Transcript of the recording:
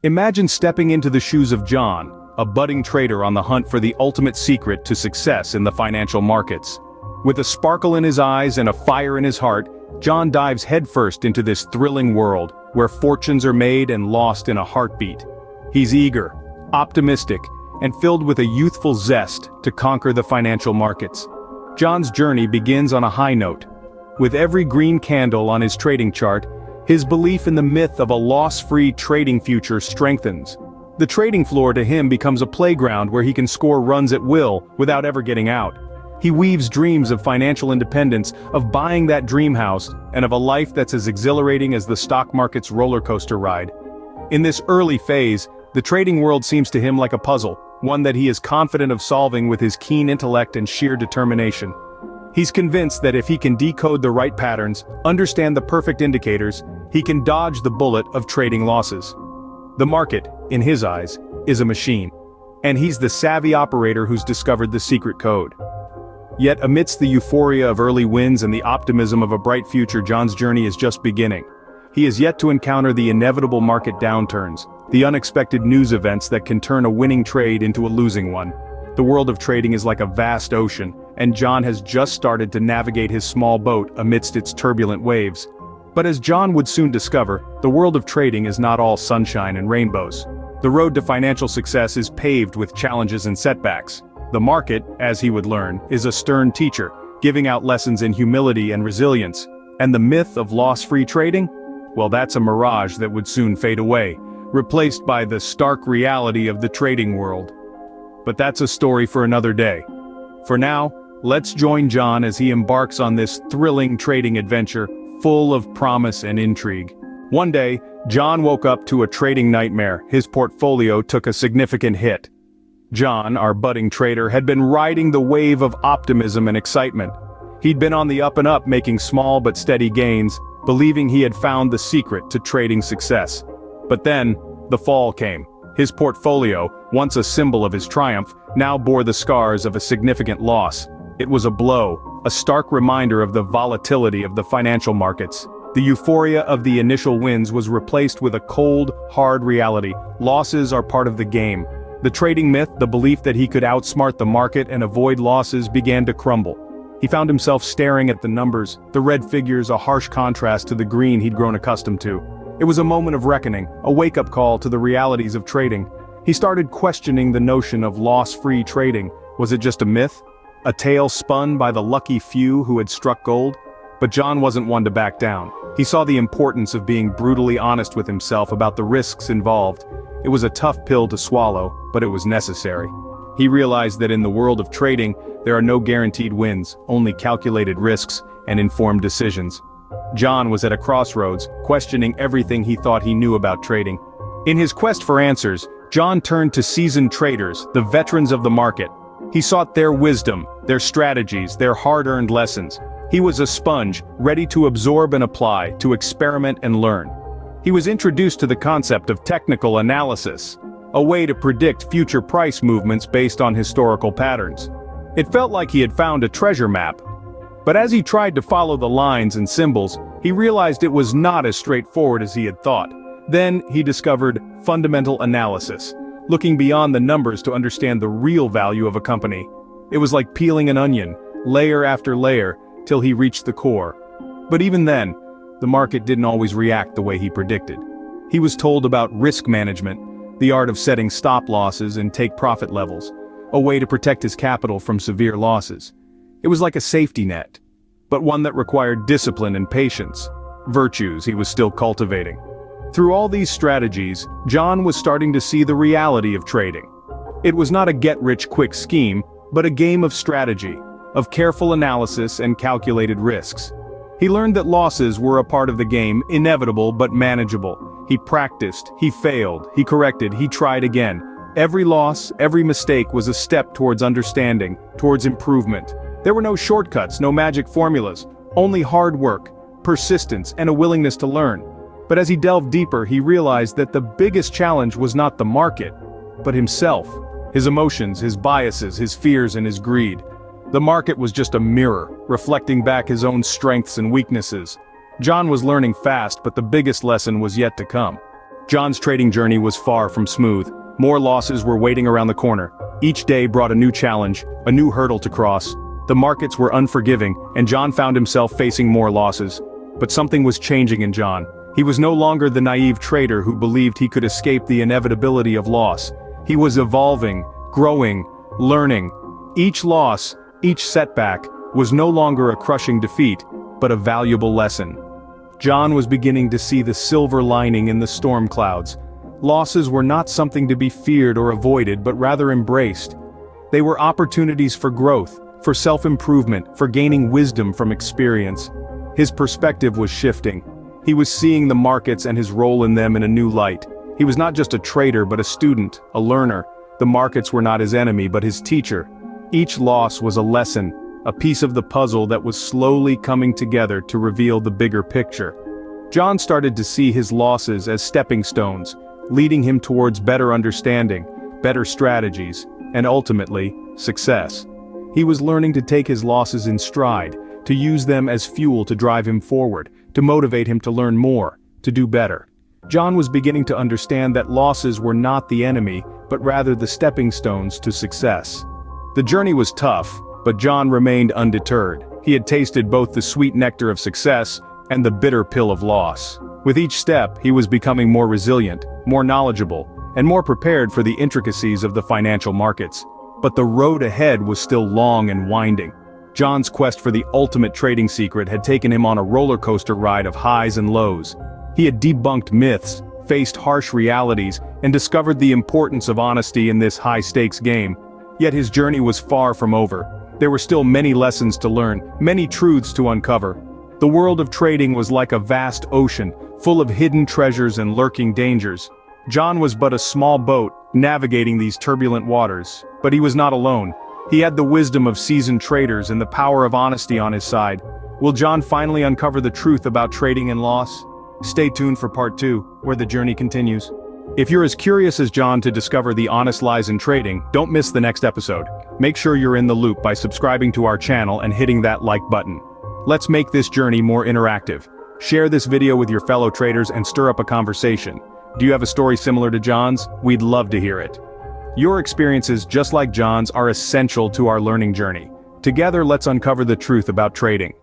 Imagine stepping into the shoes of John, a budding trader on the hunt for the ultimate secret to success in the financial markets. With a sparkle in his eyes and a fire in his heart, John dives headfirst into this thrilling world, where fortunes are made and lost in a heartbeat. He's eager, optimistic, and filled with a youthful zest to conquer the financial markets. John's journey begins on a high note. With every green candle on his trading chart, his belief in the myth of a loss-free trading future strengthens. The trading floor to him becomes a playground where he can score runs at will without ever getting out. He weaves dreams of financial independence, of buying that dream house, and of a life that's as exhilarating as the stock market's roller coaster ride. In this early phase, the trading world seems to him like a puzzle, one that he is confident of solving with his keen intellect and sheer determination. He's convinced that if he can decode the right patterns, understand the perfect indicators, he can dodge the bullet of trading losses. The market, in his eyes, is a machine, and he's the savvy operator who's discovered the secret code. Yet amidst the euphoria of early wins and the optimism of a bright future, John's journey is just beginning. He is yet to encounter the inevitable market downturns, the unexpected news events that can turn a winning trade into a losing one. The world of trading is like a vast ocean, and John has just started to navigate his small boat amidst its turbulent waves. But as John would soon discover, the world of trading is not all sunshine and rainbows. The road to financial success is paved with challenges and setbacks. The market, as he would learn, is a stern teacher, giving out lessons in humility and resilience. And the myth of loss-free trading? Well, that's a mirage that would soon fade away, replaced by the stark reality of the trading world. But that's a story for another day. For now, let's join John as he embarks on this thrilling trading adventure, full of promise and intrigue. One day, John woke up to a trading nightmare. His portfolio took a significant hit. John, our budding trader, had been riding the wave of optimism and excitement. He'd been on the up and up, making small but steady gains, believing he had found the secret to trading success. But then, the fall came. His portfolio, once a symbol of his triumph, now bore the scars of a significant loss. It was a blow, a stark reminder of the volatility of the financial markets. The euphoria of the initial wins was replaced with a cold, hard reality. Losses are part of the game. The trading myth, the belief that he could outsmart the market and avoid losses, began to crumble. He found himself staring at the numbers, the red figures, a harsh contrast to the green he'd grown accustomed to. It was a moment of reckoning, a wake-up call to the realities of trading. He started questioning the notion of loss-free trading. Was it just a myth? A tale spun by the lucky few who had struck gold? But John wasn't one to back down. He saw the importance of being brutally honest with himself about the risks involved. It was a tough pill to swallow, but it was necessary. He realized that in the world of trading, there are no guaranteed wins, only calculated risks and informed decisions. John was at a crossroads, questioning everything he thought he knew about trading. In his quest for answers, John turned to seasoned traders, the veterans of the market. He sought their wisdom, their strategies, their hard-earned lessons. He was a sponge, ready to absorb and apply, to experiment and learn. He was introduced to the concept of technical analysis, a way to predict future price movements based on historical patterns. It felt like he had found a treasure map. But as he tried to follow the lines and symbols, he realized it was not as straightforward as he had thought. Then he discovered fundamental analysis, looking beyond the numbers to understand the real value of a company. It was like peeling an onion, layer after layer, till he reached the core. But even then, the market didn't always react the way he predicted. He was told about risk management, the art of setting stop losses and take profit levels, a way to protect his capital from severe losses. It was like a safety net, but one that required discipline and patience, virtues he was still cultivating. Through all these strategies, John was starting to see the reality of trading. It was not a get-rich-quick scheme, but a game of strategy, of careful analysis and calculated risks. He learned that losses were a part of the game, inevitable but manageable. He practiced, he failed, he corrected, he tried again. Every loss, every mistake was a step towards understanding, towards improvement. There were no shortcuts, no magic formulas, only hard work, persistence, and a willingness to learn. But as he delved deeper, he realized that the biggest challenge was not the market, but himself, his emotions, his biases, his fears, and his greed. The market was just a mirror, reflecting back his own strengths and weaknesses. John was learning fast, but the biggest lesson was yet to come. John's trading journey was far from smooth. More losses were waiting around the corner. Each day brought a new challenge, a new hurdle to cross. The markets were unforgiving, and John found himself facing more losses. But something was changing in John. He was no longer the naive trader who believed he could escape the inevitability of loss. He was evolving, growing, learning. Each loss, each setback, was no longer a crushing defeat, but a valuable lesson. John was beginning to see the silver lining in the storm clouds. Losses were not something to be feared or avoided, but rather embraced. They were opportunities for growth, for self-improvement, for gaining wisdom from experience. His perspective was shifting. He was seeing the markets and his role in them in a new light. He was not just a trader but a student, a learner. The markets were not his enemy but his teacher. Each loss was a lesson, a piece of the puzzle that was slowly coming together to reveal the bigger picture. John started to see his losses as stepping stones, leading him towards better understanding, better strategies, and ultimately, success. He was learning to take his losses in stride, to use them as fuel to drive him forward, to motivate him to learn more, to do better. John was beginning to understand that losses were not the enemy, but rather the stepping stones to success. The journey was tough, but John remained undeterred. He had tasted both the sweet nectar of success and the bitter pill of loss. With each step, he was becoming more resilient, more knowledgeable, and more prepared for the intricacies of the financial markets. But the road ahead was still long and winding. John's quest for the ultimate trading secret had taken him on a roller coaster ride of highs and lows. He had debunked myths, faced harsh realities, and discovered the importance of honesty in this high-stakes game. Yet his journey was far from over. There were still many lessons to learn, many truths to uncover. The world of trading was like a vast ocean, full of hidden treasures and lurking dangers. John was but a small boat, navigating these turbulent waters. But he was not alone. He had the wisdom of seasoned traders and the power of honesty on his side. Will John finally uncover the truth about trading and loss? Stay tuned for part 2, where the journey continues. If you're as curious as John to discover the honest lies in trading, don't miss the next episode. Make sure you're in the loop by subscribing to our channel and hitting that like button. Let's make this journey more interactive. Share this video with your fellow traders and stir up a conversation. Do you have a story similar to John's? We'd love to hear it. Your experiences, just like John's, are essential to our learning journey. Together, let's uncover the truth about trading.